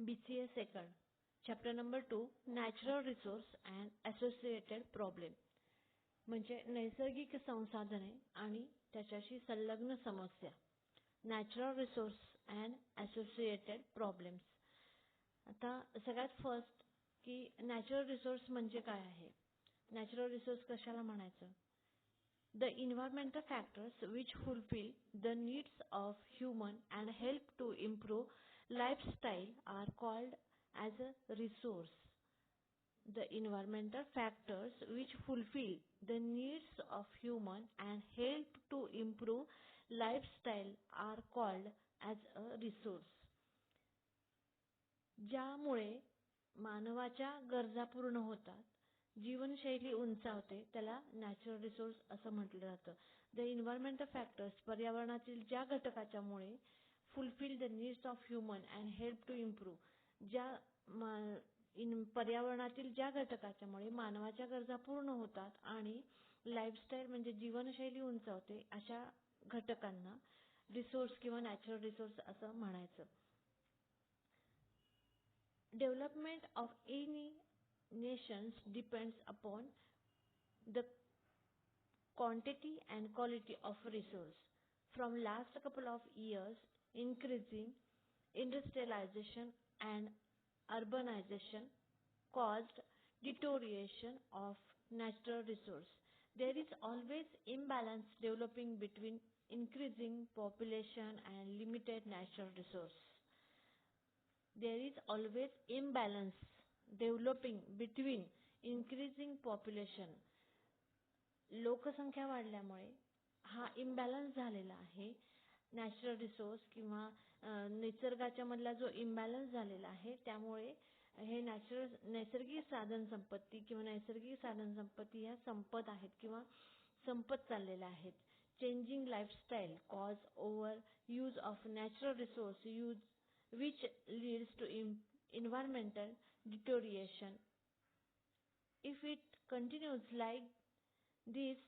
BCA second, chapter number 2, natural resource and associated problem. म्हणजे नैसर्गिक संसाधने आणि त्याच्याशी संलग्न समस्या. Natural resource and associated problems. आता सगळ्यात फर्स्ट की नॅचरल रिसोर्स म्हणजे काय आहे? नॅचरल रिसोर्स कशाला म्हणायचं? The environmental factors which fulfill the needs of human and help to improve lifestyle are called as a resource. The environmental factors which fulfill the needs of human and help to improve lifestyle are called as a resource. ज्यामुळे मानवाच्या गरजा पूर्ण होतात, जीवनशैली उंचावते, त्याला natural resource असं म्हटलं जातं. द एन्व्हायरमेंटल फॅक्टर्स पर्यावरणातील ज्या घटकाच्यामुळे fulfil the needs of human and help to improve, पर्यावरणातील ज्या घटकाच्यामुळे मानवाच्या गरजा पूर्ण होतात आणि लाईफस्टाईल म्हणजे जीवनशैली उंचावते, अशा घटकांना रिसोर्स किंवा नॅचरल रिसोर्स असं म्हणायचं. Development of any nations depends upon the quantity and quality of resource. From last couple of years, increasing industrialization and urbanization caused deterioration of natural resource. There is always imbalance developing between increasing population and limited natural resource. There is always imbalance developing between increasing population. लोकसंख्या वाढल्यामुळे हा imbalance झालेला आहे. Natural resource किंवा निसर्गाच्या मधला जो imbalance झालेला आहे, त्यामुळे हे नैसर्गिक साधन संपत्ती किंवा नैसर्गिक साधन संपत्ती ह्या संपत आहेत किंवा संपत चाललेल्या आहेत. Changing lifestyle cause over use of natural resource use which leads to environmental deterioration. If it continues like this,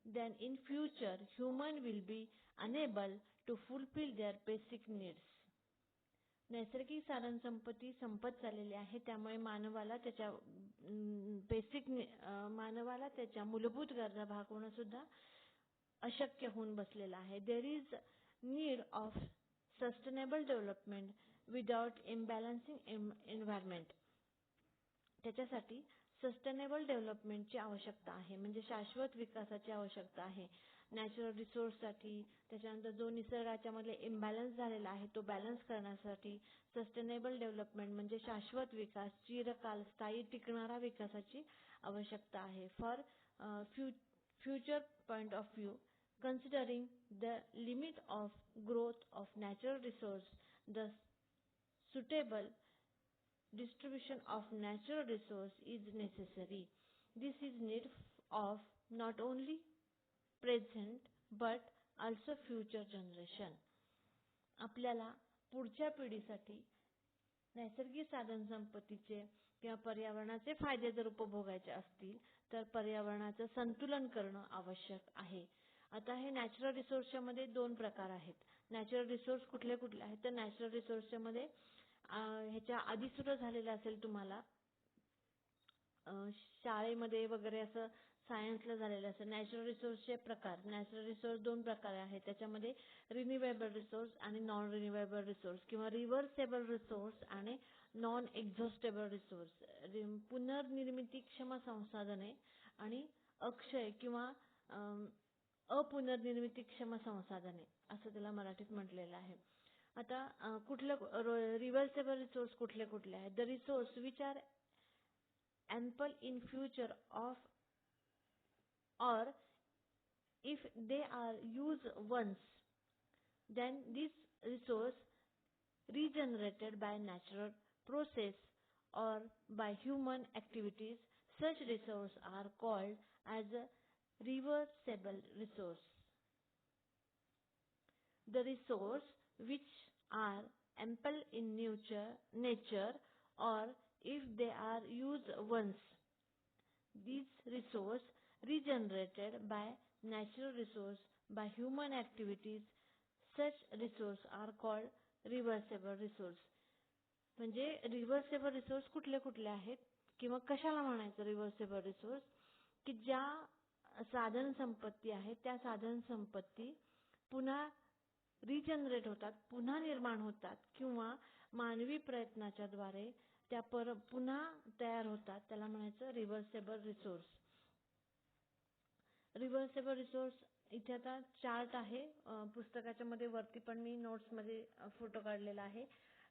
then in future human will be unable to fulfill their basic needs. नैसर्गिक साधन संपत्ती संपत चाललेली आहे, त्यामुळे मानवाला त्याच्या मूलभूत गरजा भागवणं सुद्धा अशक्य होऊन बसलेलं आहे. There is need of sustainable development without imbalancing environment. त्याच्यासाठी सस्टेनेबल डेव्हलपमेंटची आवश्यकता आहे, म्हणजे शाश्वत विकासाची आवश्यकता आहे. नॅचरल रिसोर्ससाठी, त्याच्यानंतर जो निसर्गाच्या मध्ये इम्बॅलन्स झालेला आहे तो बॅलन्स करण्यासाठी सस्टेनेबल डेव्हलपमेंट म्हणजे शाश्वत विकास, चिरकाल स्थायी टिकणारा विकासाची आवश्यकता आहे. For future point of view, considering the limit of growth of natural resource, the suitable distribution of natural resource is necessary. This is need of not only present but also future generation. आपल्याला पुढच्या पिढीसाठी नैसर्गिक साधन संपत्तीचे किंवा पर्यावरणाचे फायदे जर उपभोगायचे असतील तर पर्यावरणाचं संतुलन करणं आवश्यक आहे. आता हे नॅचरल रिसोर्सच्या मध्ये दोन प्रकार आहेत. नॅचरल रिसोर्स कुठले कुठले आहेत तर नॅचरल रिसोर्सच्या मध्ये ह्याच्या आधी सुरू झालेलं असेल तुम्हाला शाळेमध्ये वगैरे असं सायन्सला झालेलं असेल. नॅचरल रिसोर्सचे प्रकार, नॅचरल रिसोर्स दोन प्रकार आहेत. त्याच्यामध्ये रिन्युएबल रिसोर्स आणि नॉन रिन्युएबल रिसोर्स किंवा रिव्हर्सेबल रिसोर्स आणि नॉन एक्झॉस्टेबल रिसोर्स. पुनर्निर्मितीक्षम संसाधने आणि अक्षय किंवा अपुनर्निर्मितीक्षम संसाधने असं त्याला मराठीत म्हटलेलं आहे. आता रिव्हर्सेबल रिसोर्स कुठले कुठले आहेत? The resource which are ample in future of or if they are used once, then this resource regenerated by natural process or by human activities. Such resources are called as a reversible resource. The resource which are ample in nature or if they are used once, these resource regenerated by natural resource by human activities. Such resources are called reversible resource. म्हणजे reversible resource कुठले कुठले आहेत किंवा कशाला म्हणायचं reversible resource, की ज्या साधन संपत्ती आहेत त्या साधन संपत्ती पुन्हा रिजनरेट होतात, पुन्हा निर्माण होतात किंवा मानवी प्रयत्नाच्या द्वारे त्या पुन्हा तयार होतात, त्याला म्हणायचं रिव्हर्सेबल रिसोर्स. रिव्हर्सेबल रिसोर्स इथे आता चार्ट आहे पुस्तकाच्या मध्ये, वरती पण मी नोट्स मध्ये फोटो काढलेला आहे.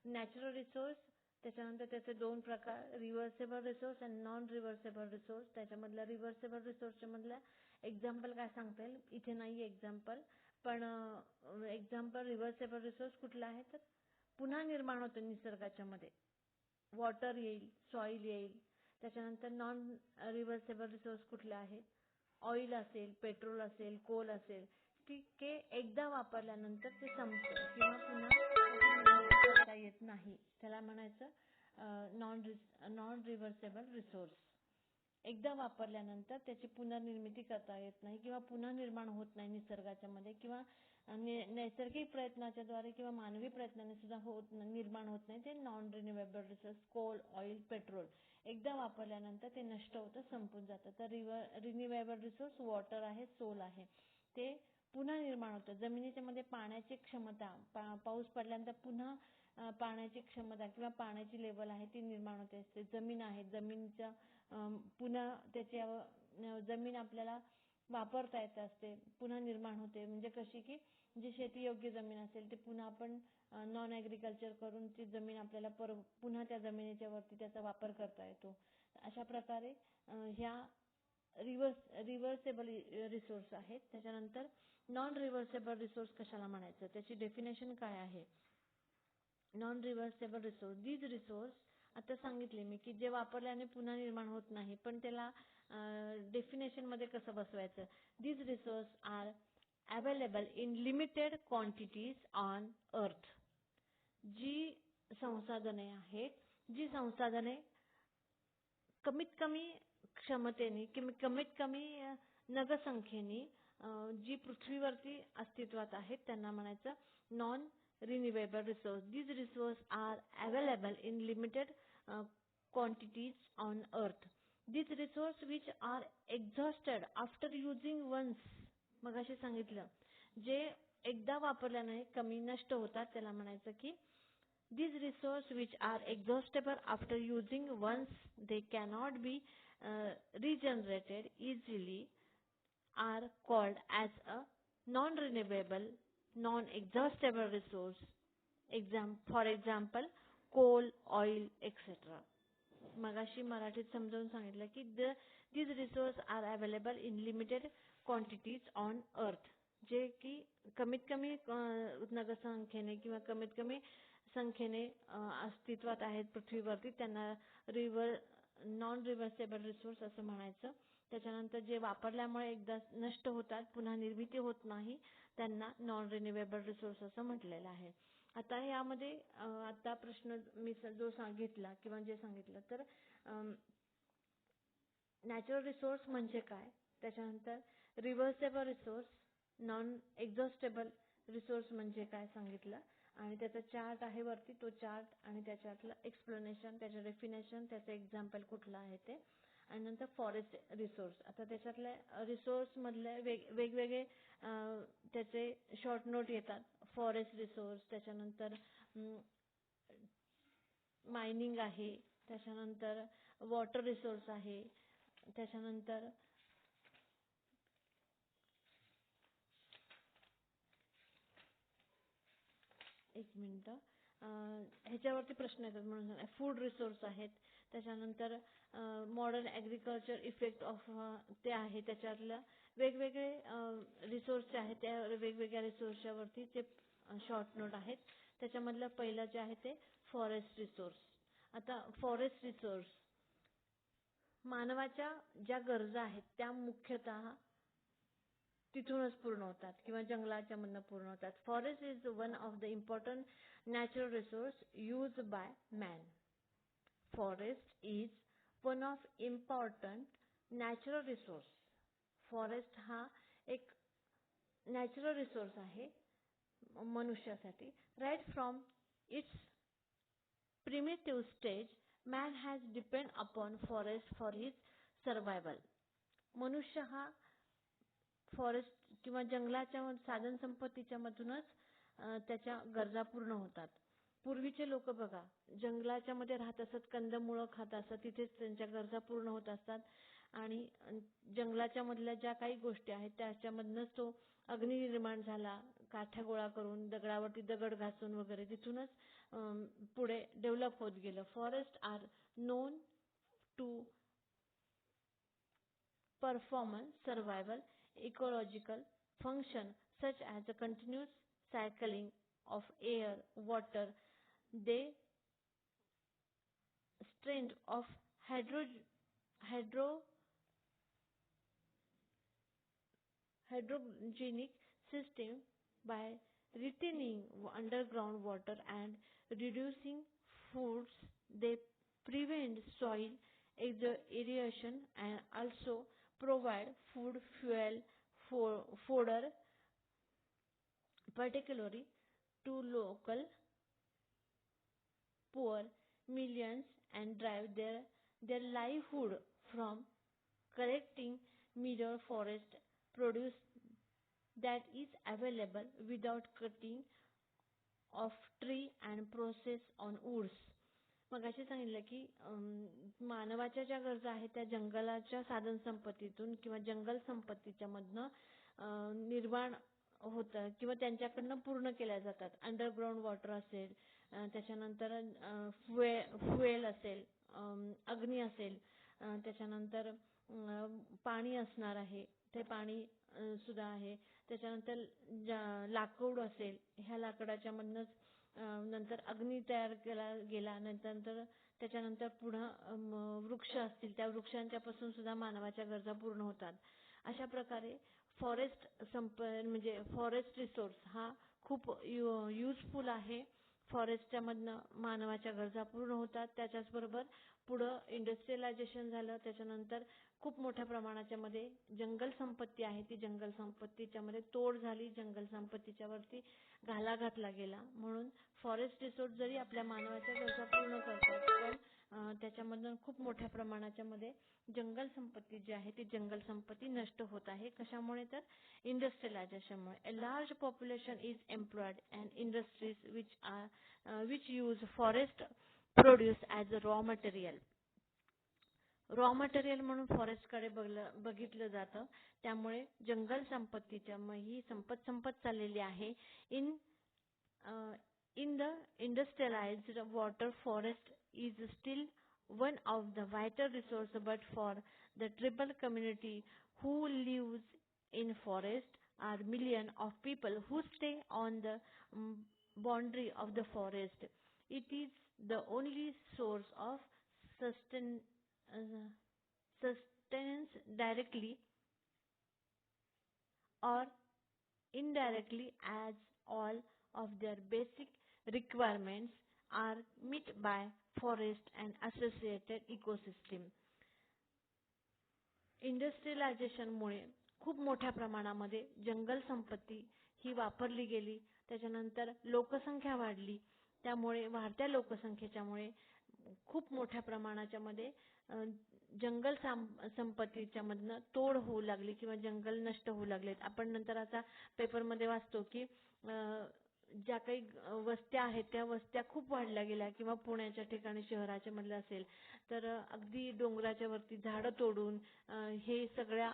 नॅचरल रिसोर्स, त्याच्यानंतर त्याचे दोन प्रकार, रिव्हर्सेबल रिसोर्स आणि नॉन रिव्हर्सेबल रिसोर्स. त्याच्यामधला रिव्हर्सेबल रिसोर्सच्या मधला एक्झाम्पल काय सांगता येईल, इथे नाही एक्झाम्पल, पण एक्झाम्पल रिव्हर्सेबल रिसोर्स कुठला आहे तर पुन्हा निर्माण होते निसर्गाच्या मध्ये, वॉटर येईल, सॉइल येईल. त्याच्यानंतर नॉन रिव्हर्सेबल रिसोर्स कुठले आहेत, ऑइल असेल, पेट्रोल असेल, कोल असेल, ते एकदा वापरल्यानंतर ते संपतं किंवा पुन्हा निर्मिती करता येत नाही, त्याला म्हणायचं नॉन रिव्हर्सेबल रिसोर्स. एकदा वापरल्यानंतर त्याची पुनर्निर्मिती करता येत नाही किंवा पुन्हा निर्माण होत नाही निसर्गाच्या मध्ये किंवा नैसर्गिक प्रयत्नाच्या द्वारे किंवा मानवी प्रयत्नाने सुद्धा निर्माण होत नाही, ते non renewable resource. Coal, oil, petrol एकदा वापरल्यानंतर ते नष्ट होतं, संपून जातं. तर रिन्युएबल रिसोर्स वॉटर आहे, सोल आहे, ते पुन्हा निर्माण होतं. जमिनीच्या मध्ये पाण्याची क्षमता, पाऊस पडल्यानंतर पुन्हा पाण्याची क्षमता किंवा पाण्याची लेवल आहे ती निर्माण होते असते. जमीन आहे, जमिनीच्या पुन्हा त्याच्या जमीन आपल्याला वापरता येत असते, पुन्हा निर्माण होते. म्हणजे कशी की जी शेती योग्य जमीन असेल ते पुन्हा आपण नॉन ॲग्रिकल्चर करून ती जमीन आपल्याला पुन्हा त्या जमिनीच्या वरती त्याचा वापर करता येतो. अशा प्रकारे ह्या रिव्हर्सेबल रिसोर्स आहेत. त्याच्यानंतर नॉन रिव्हर्सेबल रिसोर्स कशाला म्हणायचं, त्याची डेफिनेशन काय आहे. Non reversible resource, these resource, आता सांगितले मी की जे वापरल्याने पुन्हा निर्माण होत नाही, पण त्याला डेफिनेशन मध्ये कसं बसवायचं. These resource are available in limited quantities on earth. जी संसाधने आहेत, जी संसाधने कमीत कमी क्षमतेने किंवा कमीत कमी नगसंख्येने जी पृथ्वीवरती अस्तित्वात आहेत त्यांना म्हणायचं non renewable resource. These resources are available in limited quantities on earth. These resources which are exhausted after using once. मगाशी सांगितलं, जे एकदा वापरल्याने कमी नष्ट होतात त्याला म्हणायचं की these resources which are exhaustible after using once, they cannot be regenerated easily, are called as a non-renewable, non-exhaustible resource. For example, coal, oil, etc. मगाशी मराठीत समजावून सांगितलं की these resources are available in limited quantities on earth. जे की कमीत कमी नगसंख्येने किंवा कमीत कमी संख्येने अस्तित्वात आहेत पृथ्वीवरती, त्यांना नॉन रिव्हर्सेबल रिसोर्स असं म्हणायचं. त्याच्यानंतर जे वापरल्यामुळे एकदा नष्ट होतात, पुन्हा निर्मिती होत नाही, त्यांना नॉन रिन्युएबल रिसोर्स असं म्हटलेलं आहे. आता यामध्ये आता प्रश्न मी जो घेतला किंवा जे सांगितलं तर नॅचरल रिसोर्स म्हणजे काय, त्याच्यानंतर रिव्हर्सेबल रिसोर्स, नॉन एक्झॉस्टेबल रिसोर्स म्हणजे काय सांगितलं, आणि त्याचा चार्ट आहे वरती, तो चार्ट आणि त्याच्यातलं एक्सप्लेनेशन, त्याचं डेफिनेशन, त्याचं एक्झाम्पल कुठलं आहे ते, आणि नंतर फॉरेस्ट रिसोर्स. आता त्याच्यातल्या रिसोर्स मधले वेगवेगळे त्याचे शॉर्ट नोट येतात. फॉरेस्ट रिसोर्स, त्याच्यानंतर मायनिंग आहे, त्याच्यानंतर वॉटर रिसोर्स आहे, त्याच्यानंतर एक मिनिट ह्याच्यावरती प्रश्न येतात म्हणून फूड रिसोर्स आहेत. त्याच्यानंतर मॉडर्न ॲग्रिकल्चर इफेक्ट ऑफ ते आहे, त्याच्यातल्या वेगवेगळे रिसोर्स आहेत, त्या वेगवेगळ्या रिसोर्सच्या वरती ते शॉर्ट नोट आहेत. त्याच्यामधलं पहिलं जे आहे ते फॉरेस्ट रिसोर्स. आता फॉरेस्ट रिसोर्स मानवाच्या ज्या गरजा आहेत त्या मुख्यतः तिथूनच पूर्ण होतात किंवा जंगलाच्या मधनं पूर्ण होतात. Forest is one of the important natural resource used by man. Forest is one of important natural resource. Forest हा एक नॅचरल रिसोर्स आहे मनुष्यासाठी. Right from its primitive stage, man has depend upon forest for his survival. मनुष्य हा forest किंवा जंगलाच्या साधन संपत्तीच्या मधूनच त्याच्या गरजा पूर्ण होतात. पूर्वीचे लोक बघा जंगलाच्या मध्ये राहत असत, कंदमुळं खात असत, तिथेच त्यांच्या गरजा पूर्ण होत असतात आणि जंगलाच्या मधल्या ज्या काही गोष्टी आहेत त्याच्यामधनंच तो अग्नी निर्माण झाला, काठ्या गोळा करून दगडावरती दगड घासून वगैरे तिथूनच पुढे डेव्हलप होत गेलं. Forest are known to perform survival ecological function such as the continuous cycling of air, water, they strength of hydro hydrogenic system by retaining underground water and reducing foods. They prevent soil erosion and also provide food, fuel, fodder, particularly to local poor millions, and drive their livelihood from collecting mere forest produce that is available without cutting of tree and process on woods. मगाशी सांगितलं की मानवाच्या ज्या गरजा आहेत त्या जंगलाच्या साधन संपत्तीतून किंवा जंगल संपत्तीच्या मधनं निर्माण होतं किंवा त्यांच्याकडनं पूर्ण केल्या जातात. अंडरग्राउंड वॉटर असेल, त्याच्यानंतर फ्युएल असेल, अग्नी असेल, त्याच्यानंतर पाणी असणार आहे, ते पाणी सुद्धा आहे, त्याच्यानंतर लाकूड असेल, ह्या लाकडाच्या मधनंच नंतर अग्नी तयार केला गेला, नंतर त्याच्यानंतर पुन्हा वृक्ष असतील, त्या वृक्षांच्या पासून सुद्धा मानवाच्या गरजा पूर्ण होतात. अशा प्रकारे फॉरेस्ट म्हणजे फॉरेस्ट रिसोर्स हा खूप युजफुल आहे. फॉरेस्टच्या मधनं मानवाच्या गरजा पूर्ण होतात. त्याच्याच बरोबर पुढं इंडस्ट्रियलायझेशन झालं, त्याच्यानंतर खूप मोठ्या प्रमाणाच्या मध्ये जंगल संपत्ती आहे ती जंगल संपत्तीच्या मध्ये तोड झाली, जंगल संपत्तीच्या वरती घाला घातला गेला. म्हणून फॉरेस्ट रिसोर्स जरी आपल्या मानवाच्या गरजा पूर्ण करतात पण त्याच्यामधून खूप मोठ्या प्रमाणाच्या मध्ये जंगल संपत्ती जी आहे ती जंगल संपत्ती नष्ट होत आहे. कशामुळे तर इंडस्ट्रियलायझेशनमुळे. A large population is employed and industries which use forest produce as a raw material. Raw material म्हणून फॉरेस्ट कडे बघितलं जातं. त्यामुळे जंगल संपत्तीच्या ही संपत चाललेली आहे. In the industrialized water, forest is still one of the vital resources, but for the tribal community who lives in forest are millions of people who stay on the boundary of the forest. It is the only source of sustenance directly or indirectly, as all of their basic requirements are met by forest and associated ecosystem. Industrialisation मुळे खूप मोठ्या प्रमाणामध्ये जंगल संपत्ती ही वापरली गेली. त्याच्यानंतर लोकसंख्या वाढली. त्यामुळे वाढत्या लोकसंख्येच्यामुळे खूप मोठ्या प्रमाणाच्या मध्ये जंगल संपत्तीच्या मधनं तोड होऊ लागली किंवा जंगल नष्ट होऊ लागलेत. आपण नंतर आता पेपरमध्ये वाचतो की ज्या काही वस्त्या आहेत त्या वस्त्या खूप वाढल्या गेल्या किंवा पुण्याच्या ठिकाणी शहराच्या मधल्या असेल तर अगदी डोंगराच्या वरती झाडं तोडून हे सगळ्या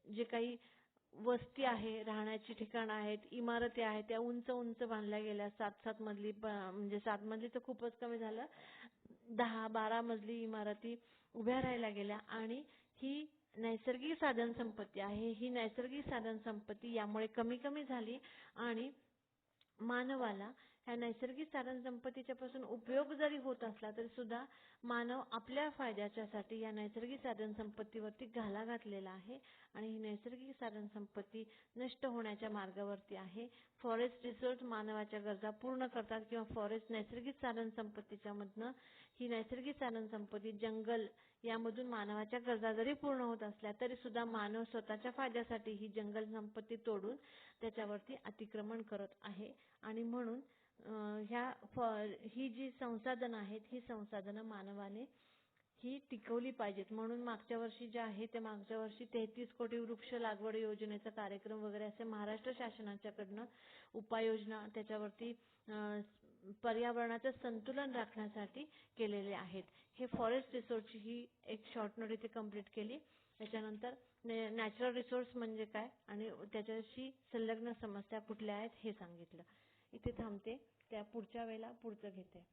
जे काही वस्ती आहे, राहण्याची ठिकाणं आहेत, इमारती आहेत त्या उंच उंच बांधल्या गेल्या. 7-7 मजली म्हणजे 7 मजली तर खूपच कमी झालं, 10-12 मजली इमारती उभ्या राहायला गेल्या. आणि ही नैसर्गिक साधन संपत्ती आहे, ही नैसर्गिक साधन संपत्ती यामुळे कमी झाली आणि मानवाला ह्या नैसर्गिक साधन संपत्तीच्या पासून उपयोग जरी होत असला तरी सुद्धा मानव आपल्या फायद्याच्यासाठी या नैसर्गिक साधन संपत्तीवरती घाला घातलेला आहे आणि ही नैसर्गिक साधन संपत्ती नष्ट होण्याच्या मार्गावरती आहे. फॉरेस्ट रिसोर्स मानवाच्या गरजा पूर्ण करतात किंवा फॉरेस्ट नैसर्गिक साधन संपत्तीच्या मधनं ही नैसर्गिक साधन संपत्ती जंगल यामधून मानवाच्या गरजा जरी पूर्ण होत असल्या तरी सुद्धा मानव स्वतःच्या फायद्यासाठी ही जंगल संपत्ती तोडून त्याच्यावरती अतिक्रमण करत आहे. आणि म्हणून ही जी संसाधनं आहेत ही संसाधनं मानवाने ही टिकवली पाहिजेत. म्हणून मागच्या वर्षी जे आहे ते मागच्या वर्षी 33 कोटी वृक्ष लागवड योजनेचा कार्यक्रम वगैरे असे महाराष्ट्र शासनाच्याकडनं उपाययोजना त्याच्यावरती पर्यावरणाचं संतुलन राखण्यासाठी केलेले आहेत. हे फॉरेस्ट रिसोर्सची ही एक शॉर्ट नोट इथे कंप्लीट केली. त्याच्यानंतर नॅचरल रिसोर्स म्हणजे काय आणि त्याच्याशी संलग्न समस्या कुठल्या आहेत हे सांगितलं. इथे थांबते. त्या पुढच्या वेळेला पुढचं घेते.